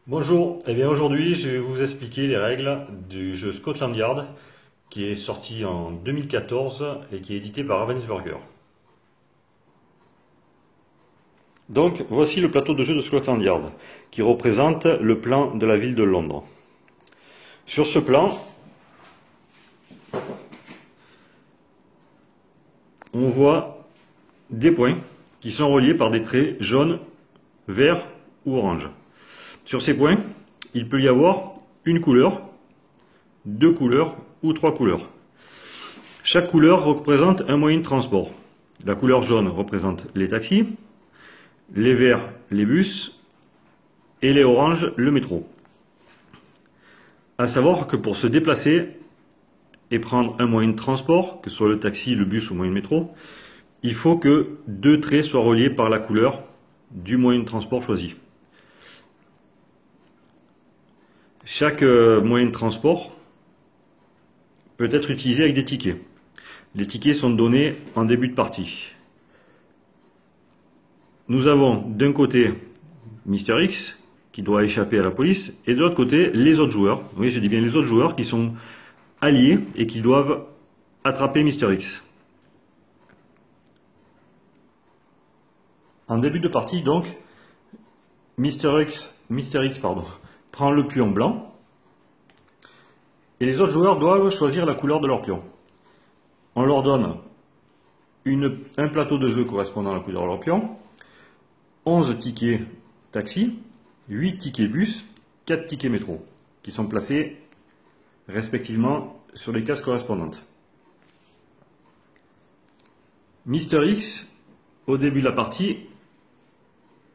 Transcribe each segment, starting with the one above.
Bonjour, et bien aujourd'hui je vais vous expliquer les règles du jeu Scotland Yard qui est sorti en 2014 et qui est édité par Ravensburger. Donc voici le plateau de jeu de Scotland Yard qui représente le plan de la ville de Londres. Sur ce plan, on voit des points qui sont reliés par des traits jaunes, verts ou orange. Sur ces points, il peut y avoir une couleur, deux couleurs ou trois couleurs. Chaque couleur représente un moyen de transport. La couleur jaune représente les taxis, les verts les bus et les oranges le métro. À savoir que pour se déplacer et prendre un moyen de transport, que ce soit le taxi, le bus ou le moyen de métro, il faut que deux traits soient reliés par la couleur du moyen de transport choisi. Chaque moyen de transport peut être utilisé avec des tickets. Les tickets sont donnés en début de partie. Nous avons d'un côté Mister X qui doit échapper à la police et de l'autre côté les autres joueurs. Oui, je dis bien les autres joueurs qui sont alliés et qui doivent attraper Mister X. En début de partie donc, Mister X prend le pion blanc et les autres joueurs doivent choisir la couleur de leur pion. On leur donne un plateau de jeu correspondant à la couleur de leur pion, 11 tickets taxi, 8 tickets bus, 4 tickets métro, qui sont placés respectivement sur les cases correspondantes. Mister X, au début de la partie,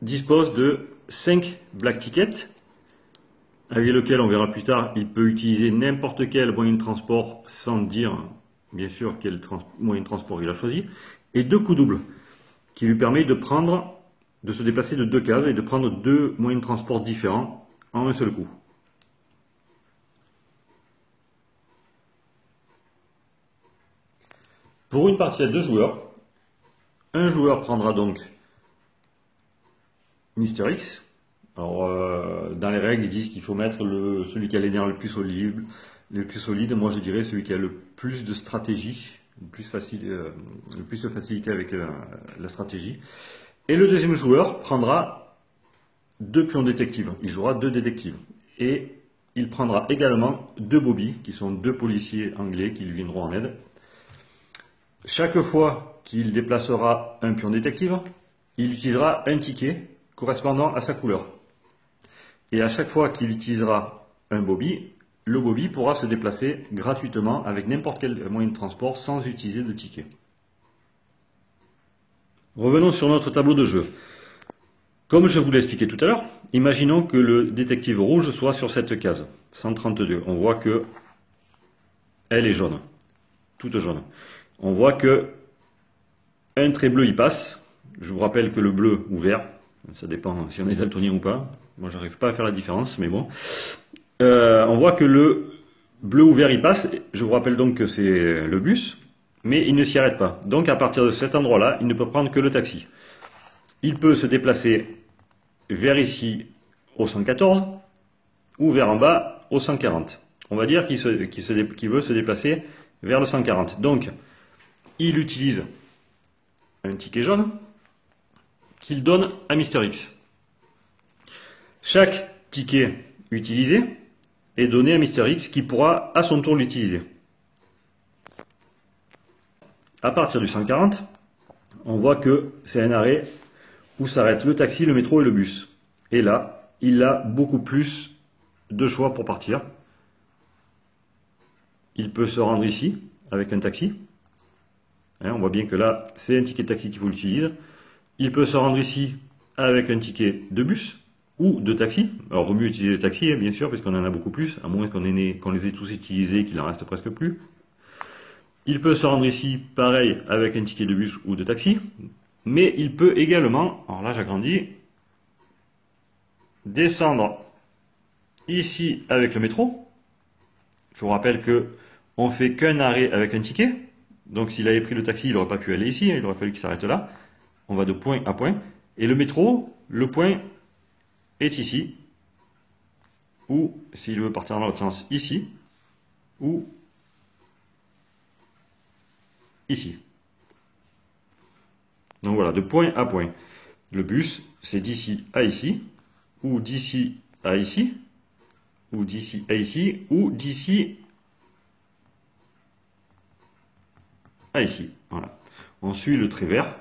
dispose de 5 black tickets, avec lesquels on verra plus tard, il peut utiliser n'importe quel moyen de transport sans dire bien sûr quel moyen de transport il a choisi, et 2 coups doubles, qui lui permet de se déplacer de 2 cases et de prendre 2 moyens de transport différents en un seul coup. Pour une partie à 2 joueurs, un joueur prendra donc Mister X. Alors, dans les règles, ils disent qu'il faut mettre celui qui a les nerfs le plus solide. Moi, je dirais celui qui a le plus de stratégie, le plus de facilité avec la stratégie. Et le deuxième joueur prendra 2 pions détectives. Il jouera 2 détectives. Et il prendra également 2 bobbies, qui sont 2 policiers anglais qui lui viendront en aide. Chaque fois qu'il déplacera un pion détective, il utilisera un ticket correspondant à sa couleur. Et à chaque fois qu'il utilisera un bobby, le bobby pourra se déplacer gratuitement avec n'importe quel moyen de transport sans utiliser de ticket. Revenons sur notre tableau de jeu. Comme je vous l'ai expliqué tout à l'heure, imaginons que le détective rouge soit sur cette case, 132. On voit que elle est jaune, toute jaune. On voit que un trait bleu y passe. Je vous rappelle que le bleu ou vert, ça dépend si on est daltonien ou pas. Moi, j'arrive pas à faire la différence, mais bon. On voit que le bleu ou vert y passe. Je vous rappelle donc que c'est le bus, mais il ne s'y arrête pas. Donc, à partir de cet endroit-là, il ne peut prendre que le taxi. Il peut se déplacer vers ici au 114 ou vers en bas au 140. On va dire qu'il veut se déplacer vers le 140. Donc, il utilise un ticket jaune qu'il donne à Mister X. Chaque ticket utilisé est donné à Mister X qui pourra à son tour l'utiliser. À partir du 140, on voit que c'est un arrêt où s'arrêtent le taxi, le métro et le bus. Et là, il a beaucoup plus de choix pour partir. Il peut se rendre ici avec un taxi. On voit bien que là, c'est un ticket de taxi qu'il faut l'utiliser. Il peut se rendre ici avec un ticket de bus ou de taxi. Alors, il vaut mieux utiliser le taxi, bien sûr, parce qu'on en a beaucoup plus, à moins qu'on les ait tous utilisés, qu'il en reste presque plus. Il peut se rendre ici, pareil, avec un ticket de bus ou de taxi. Mais il peut également, alors là j'agrandis, descendre ici avec le métro. Je vous rappelle que on fait qu'un arrêt avec un ticket. Donc s'il avait pris le taxi, il n'aurait pas pu aller ici, il aurait fallu qu'il s'arrête là. On va de point à point. Et le métro, le point est ici. ou s'il veut partir dans l'autre sens, ici, ou ici. Donc voilà, de point à point. Le bus, c'est d'ici à ici, ou d'ici à ici, ou d'ici à ici, ou d'ici à ici. Voilà. On suit le trait vert.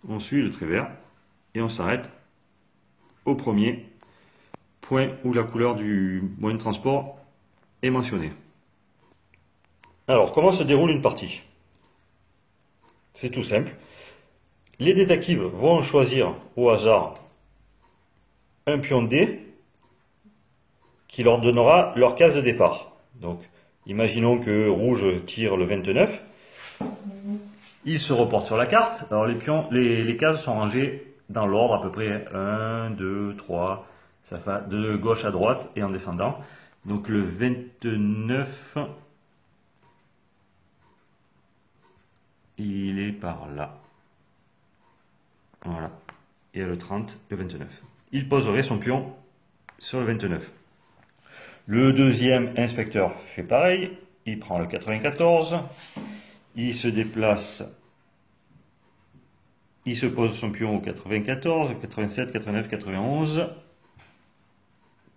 On suit le trait vert et on s'arrête au premier point où la couleur du moyen de transport est mentionnée. Alors, comment se déroule une partie? C'est tout simple. Les détectives vont choisir au hasard un pion D qui leur donnera leur case de départ. Donc, imaginons que rouge tire le 29. Il se reporte sur la carte. Alors les cases sont rangées dans l'ordre à peu près 1, 2, 3, ça fait de gauche à droite et en descendant. Donc le 29, il est par là. Voilà. Et le 30, le 29. Il poserait son pion sur le 29. Le deuxième inspecteur fait pareil. Il prend le 94. Il se déplace, il se pose son pion au 94, 87, 89, 91,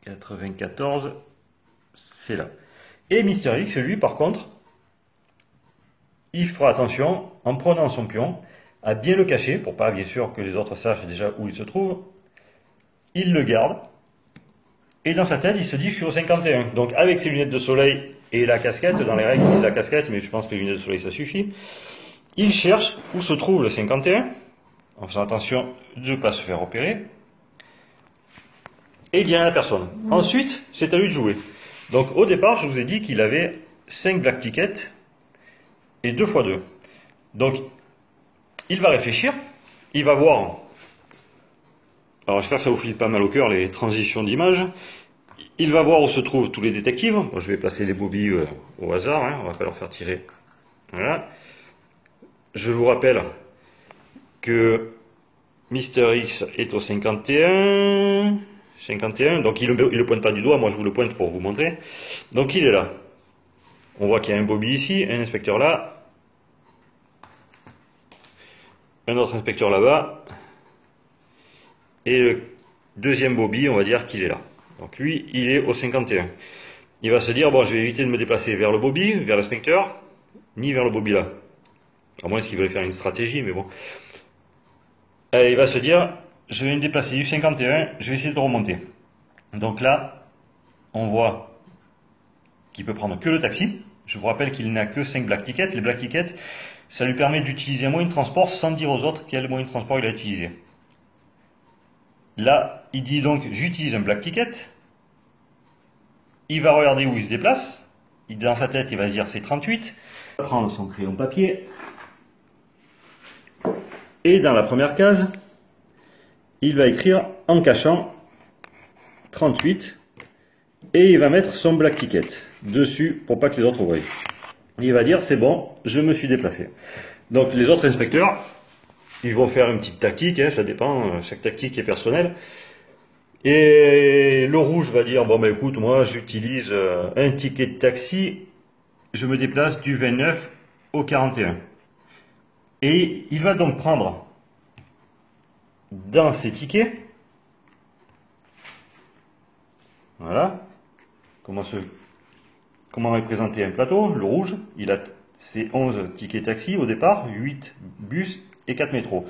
94, c'est là. Et Mister X, lui, par contre, il fera attention, en prenant son pion, à bien le cacher, pour pas, bien sûr, que les autres sachent déjà où il se trouve. Il le garde, et dans sa tête, il se dit, je suis au 51. Donc, avec ses lunettes de soleil et la casquette, dans les règles, il dit la casquette, mais je pense que les lunettes de soleil, ça suffit. Il cherche où se trouve le 51, en faisant attention de ne pas se faire repérer. Et il dit à la personne. Ensuite, c'est à lui de jouer. Donc, au départ, je vous ai dit qu'il avait 5 black tickets et 2 x 2. Donc, il va réfléchir, il va voir. Alors, j'espère que ça vous file pas mal au cœur, les transitions d'image. Il va voir où se trouvent tous les détectives. Bon, je vais placer les bobbies au hasard, hein, on va pas leur faire tirer. Voilà. Je vous rappelle que Mister X est au 51. 51, donc il ne le pointe pas du doigt, moi je vous le pointe pour vous montrer. Donc il est là. On voit qu'il y a un bobby ici, un inspecteur là, un autre inspecteur là-bas, et le deuxième bobby, on va dire qu'il est là. Donc lui, il est au 51. Il va se dire, bon, je vais éviter de me déplacer vers le bobby, vers l'inspecteur, ni vers le bobby là. À moins qu'il veuille faire une stratégie, mais bon. Et il va se dire, je vais me déplacer du 51, je vais essayer de remonter. Donc là, on voit qu'il peut prendre que le taxi. Je vous rappelle qu'il n'a que 5 black tickets. Les black tickets, ça lui permet d'utiliser un moyen de transport sans dire aux autres quel moyen de transport il a utilisé. Là, il dit donc, j'utilise un black ticket. Il va regarder où il se déplace. Dans sa tête, il va se dire, c'est 38. Il va prendre son crayon papier. Et dans la première case, il va écrire en cachant 38 et il va mettre son black ticket dessus pour pas que les autres voient. Il va dire c'est bon, je me suis déplacé. Donc les autres inspecteurs, ils vont faire une petite tactique, hein, ça dépend, chaque tactique est personnelle. Et le rouge va dire bon ben écoute, moi j'utilise un ticket de taxi, je me déplace du 29 au 41. Et il va donc prendre dans ces tickets, voilà, comment représenter un plateau. Le rouge, il a ses 11 tickets taxi au départ, 8 bus et 4 métros.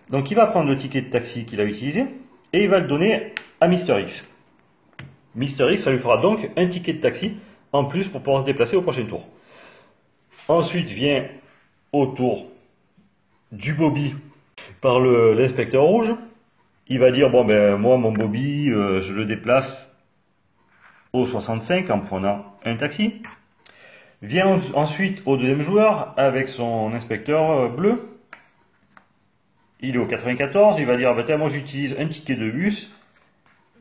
Donc il va prendre le ticket de taxi qu'il a utilisé et il va le donner à Mister X. Mister X, ça lui fera donc un ticket de taxi en plus pour pouvoir se déplacer au prochain tour. Ensuite vient au tour du bobby par l'inspecteur rouge. Il va dire bon ben moi mon bobby je le déplace au 65 en prenant un taxi. Vient ensuite au deuxième joueur avec son inspecteur bleu. Il est au 94, il va dire ben, moi j'utilise un ticket de bus,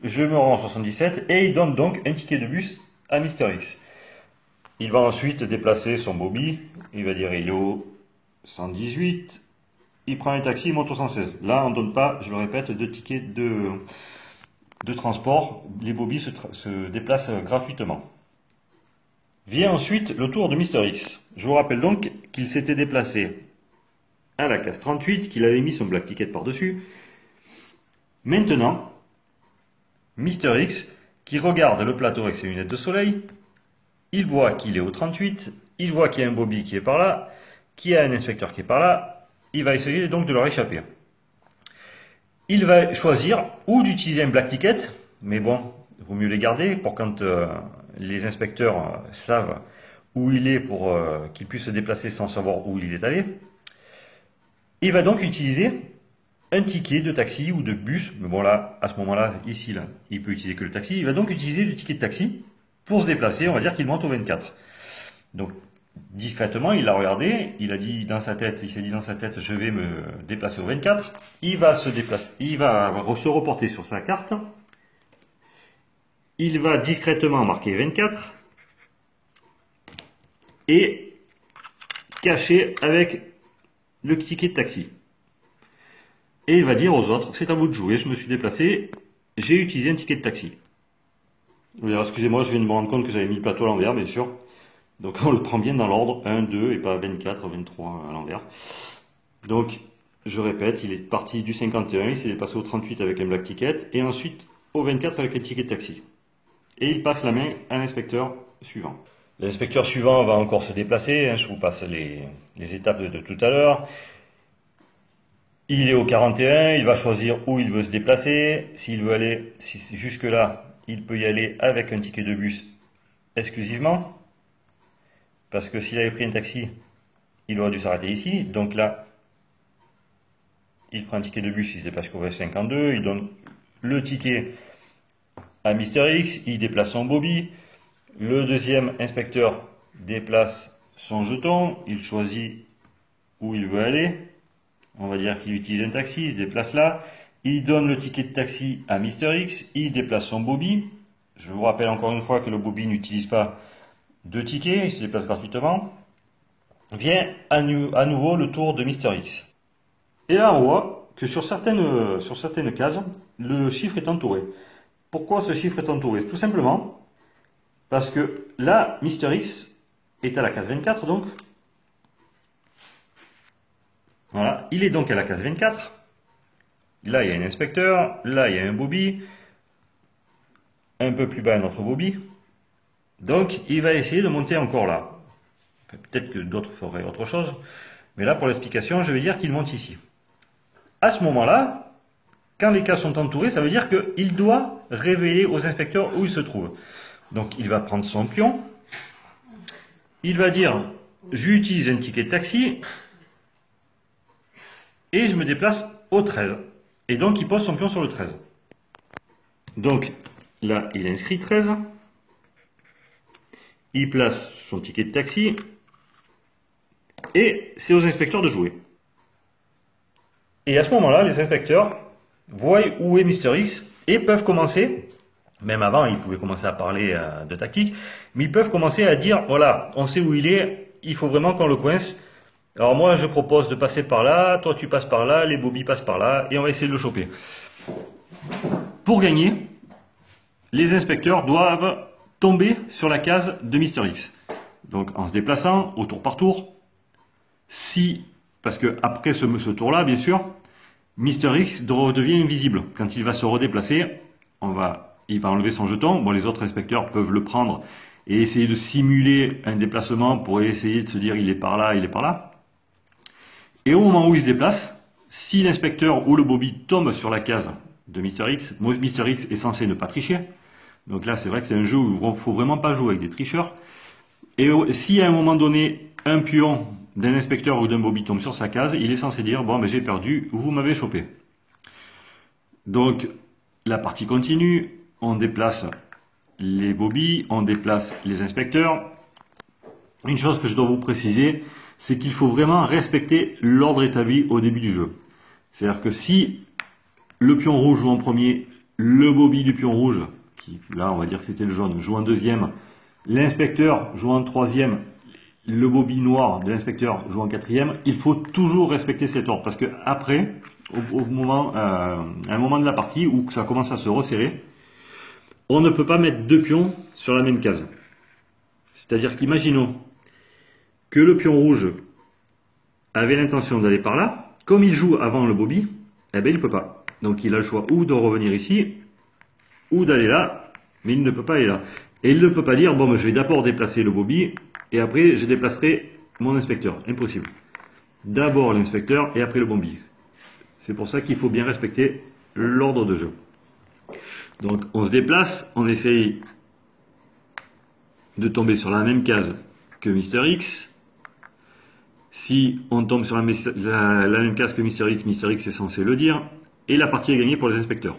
je me rends au 77 et il donne donc un ticket de bus à Mister X. Il va ensuite déplacer son bobby, il va dire il est au 118. Il prend un taxi, il monte au 116. Là, on ne donne pas, je le répète, de tickets de transport, les bobbies se déplacent gratuitement. Vient ensuite le tour de Mister X. Je vous rappelle donc qu'il s'était déplacé à la case 38, qu'il avait mis son black ticket par-dessus. Maintenant, Mister X, qui regarde le plateau avec ses lunettes de soleil, il voit qu'il est au 38, il voit qu'il y a un bobby qui est par là, qu'il y a un inspecteur qui est par là, il va essayer donc de leur échapper. Il va choisir ou d'utiliser un black ticket, mais bon, il vaut mieux les garder pour quand les inspecteurs savent où il est pour qu'il puisse se déplacer sans savoir où il est allé. Il va donc utiliser un ticket de taxi ou de bus, mais bon là, à ce moment-là, ici, là, il peut utiliser que le taxi. Il va donc utiliser le ticket de taxi pour se déplacer, on va dire qu'il monte au 24. Donc, discrètement, il l'a regardé, il a dit dans sa tête, il s'est dit dans sa tête, je vais me déplacer au 24. Il va se déplacer, il va se reporter sur sa carte. Il va discrètement marquer 24 et cacher avec le ticket de taxi. Et il va dire aux autres, c'est à vous de jouer, je me suis déplacé, j'ai utilisé un ticket de taxi. Excusez-moi, je viens de me rendre compte que j'avais mis le plateau à l'envers, bien sûr. Donc on le prend bien dans l'ordre, 1, 2 et pas 24, 23 à l'envers. Donc, je répète, il est parti du 51, il s'est déplacé au 38 avec un black ticket, et ensuite au 24 avec un ticket de taxi. Et il passe la main à l'inspecteur suivant. L'inspecteur suivant va encore se déplacer, je vous passe les étapes de tout à l'heure. Il est au 41, il va choisir où il veut se déplacer. S'il veut aller jusque-là, il peut y aller avec un ticket de bus exclusivement. Parce que s'il avait pris un taxi, il aurait dû s'arrêter ici. Donc là, il prend un ticket de bus, il se déplace jusqu'au 52, il donne le ticket à Mister X, il déplace son bobby. Le deuxième inspecteur déplace son jeton, il choisit où il veut aller. On va dire qu'il utilise un taxi, il se déplace là. Il donne le ticket de taxi à Mister X, il déplace son bobby. Je vous rappelle encore une fois que le bobby n'utilise pas de ticket, il se déplace gratuitement. Vient à nouveau le tour de Mister X. Et là on voit que sur certaines cases, le chiffre est entouré. Pourquoi ce chiffre est entouré? Tout simplement parce que là, Mister X est à la case 24 donc. Voilà, il est donc à la case 24. Là, il y a un inspecteur, là, il y a un bobby. Un peu plus bas, un autre bobby. Donc, il va essayer de monter encore là. Enfin, peut-être que d'autres feraient autre chose. Mais là, pour l'explication, je vais dire qu'il monte ici. À ce moment-là, quand les cases sont entourées, ça veut dire qu'il doit révéler aux inspecteurs où il se trouve. Donc, il va prendre son pion. Il va dire, j'utilise un ticket de taxi. Et je me déplace au 13. Et donc, il pose son pion sur le 13. Donc, là, il inscrit 13. Il place son ticket de taxi. Et c'est aux inspecteurs de jouer. Et à ce moment-là, les inspecteurs voient où est Mister X et peuvent commencer, même avant, ils pouvaient commencer à parler de tactique, mais ils peuvent commencer à dire, voilà, on sait où il est, il faut vraiment qu'on le coince. Alors moi, je propose de passer par là, toi tu passes par là, les bobbies passent par là, et on va essayer de le choper. Pour gagner, les inspecteurs doivent tomber sur la case de Mister X. Donc en se déplaçant, au tour par tour, parce que après ce tour-là, bien sûr, Mister X devient invisible. Quand il va se redéplacer, il va enlever son jeton. Bon, les autres inspecteurs peuvent le prendre et essayer de simuler un déplacement pour essayer de se dire il est par là, il est par là. Et au moment où il se déplace, si l'inspecteur ou le bobby tombe sur la case de Mister X est censé ne pas tricher. Donc là, c'est vrai que c'est un jeu où il ne faut vraiment pas jouer avec des tricheurs. Et si à un moment donné, un pion d'un inspecteur ou d'un bobby tombe sur sa case, il est censé dire, bon, ben, j'ai perdu, vous m'avez chopé. Donc, la partie continue, on déplace les bobbies, on déplace les inspecteurs. Une chose que je dois vous préciser, c'est qu'il faut vraiment respecter l'ordre établi au début du jeu. C'est-à-dire que si le pion rouge joue en premier, le bobby du pion rouge, qui là on va dire que c'était le jaune, joue en deuxième, l'inspecteur joue en troisième, le bobby noir de l'inspecteur joue en quatrième, il faut toujours respecter cet ordre, parce que après, à un moment de la partie où ça commence à se resserrer, on ne peut pas mettre deux pions sur la même case. C'est-à-dire qu'imaginons que le pion rouge avait l'intention d'aller par là, comme il joue avant le bobby, eh bien il ne peut pas. Donc il a le choix ou de revenir ici, ou d'aller là, mais il ne peut pas aller là. Et il ne peut pas dire, bon, je vais d'abord déplacer le bobby, et après je déplacerai mon inspecteur. Impossible. D'abord l'inspecteur, et après le bobby. C'est pour ça qu'il faut bien respecter l'ordre de jeu. Donc on se déplace, on essaye de tomber sur la même case que Mister X. Si on tombe sur la même case que Mister X est censé le dire, et la partie est gagnée pour les inspecteurs.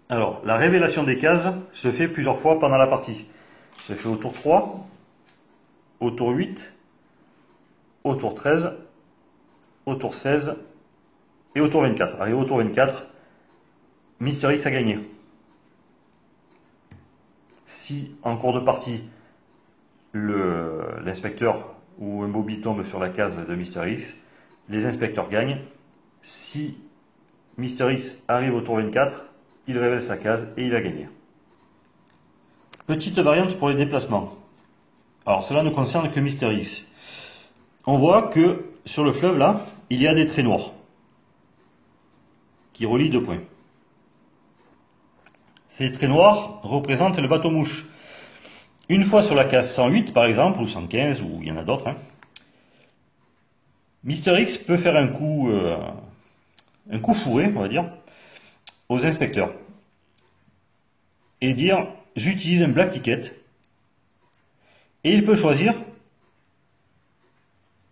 Alors, la révélation des cases se fait plusieurs fois pendant la partie. Se fait au tour 3, au tour 8, au tour 13, au tour 16 et au tour 24. Arrivé au tour 24, Mister X a gagné. Si en cours de partie, l'inspecteur ou un bobby tombe sur la case de Mister X, les inspecteurs gagnent. Si Mister X arrive au tour 24, il révèle sa case et il a gagné. Petite variante pour les déplacements. Alors cela ne concerne que Mister X. On voit que sur le fleuve là, il y a des traits noirs qui relient deux points. Ces traits noirs représentent le bateau-mouche. Une fois sur la case 108 par exemple, ou 115, ou il y en a d'autres, Mister X peut faire un coup fourré, on va dire, aux inspecteurs et dire j'utilise un black ticket, et il peut choisir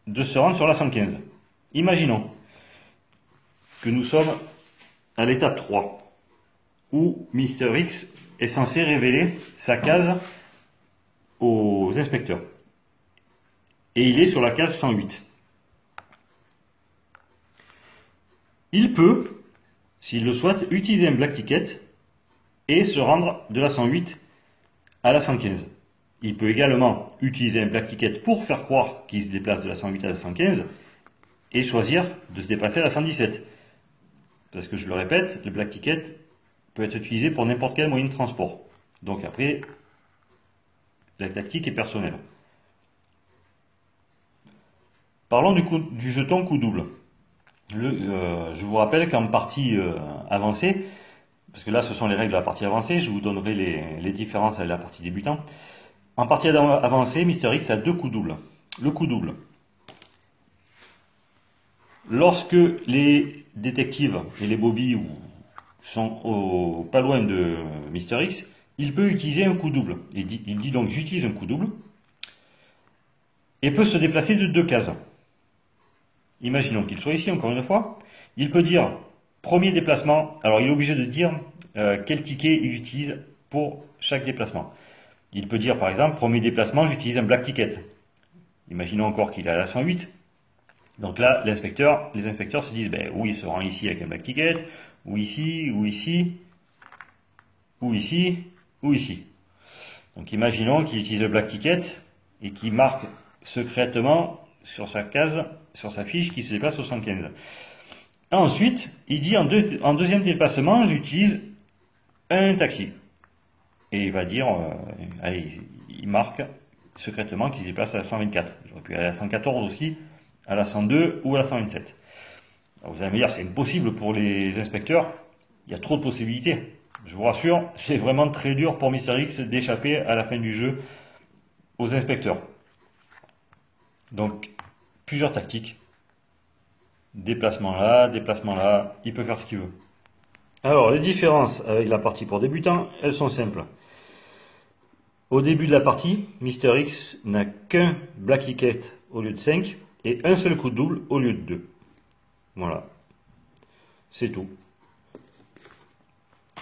de se rendre sur la 115. Imaginons que nous sommes à l'étape 3 où Mister X est censé révéler sa case aux inspecteurs et il est sur la case 108. Il peut, s'il le souhaite, utiliser un black ticket et se rendre de la 108 à la 115. Il peut également utiliser un black ticket pour faire croire qu'il se déplace de la 108 à la 115 et choisir de se déplacer à la 117. Parce que je le répète, le black ticket peut être utilisé pour n'importe quel moyen de transport. Donc après, la tactique est personnelle. Parlons du jeton coup double. Je vous rappelle qu'en partie avancée, parce que là ce sont les règles de la partie avancée, je vous donnerai les différences avec la partie débutant. En partie avancée, Mister X a deux coups doubles. Le coup double. Lorsque les détectives et les bobbies sont pas loin de Mister X, il peut utiliser un coup double. Il dit donc j'utilise un coup double et peut se déplacer de deux cases. Imaginons qu'il soit ici encore une fois. Il peut dire premier déplacement. Alors il est obligé de dire quel ticket il utilise pour chaque déplacement. Il peut dire par exemple premier déplacement j'utilise un black ticket. Imaginons encore qu'il est à la 108. Donc là les inspecteurs se disent ou il se rend ici avec un black ticket, ou ici, ou ici, ou ici, ou ici. Donc imaginons qu'il utilise le black ticket et qu'il marque secrètement sur sa case, sur sa fiche, qui se déplace au 115. Ensuite, il dit en deuxième déplacement, j'utilise un taxi. Et il va dire, il marque secrètement qu'il se déplace à la 124. J'aurais pu aller à la 114 aussi, à la 102 ou à la 127. Alors vous allez me dire, c'est impossible pour les inspecteurs, il y a trop de possibilités. Je vous rassure, c'est vraiment très dur pour Mister X d'échapper à la fin du jeu aux inspecteurs. Donc, plusieurs tactiques. Déplacement là, il peut faire ce qu'il veut. Alors, les différences avec la partie pour débutants, elles sont simples. Au début de la partie, Mister X n'a qu'un black ticket au lieu de 5 et un seul coup de double au lieu de 2. Voilà. C'est tout.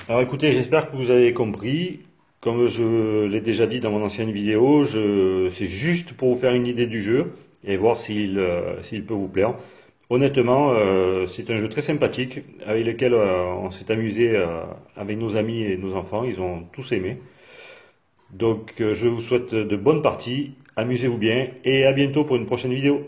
Alors écoutez, j'espère que vous avez compris. Comme je l'ai déjà dit dans mon ancienne vidéo, c'est juste pour vous faire une idée du jeu et voir s'il peut vous plaire. Honnêtement, c'est un jeu très sympathique avec lequel on s'est amusé avec nos amis et nos enfants. Ils ont tous aimé. Donc je vous souhaite de bonnes parties, amusez-vous bien et à bientôt pour une prochaine vidéo.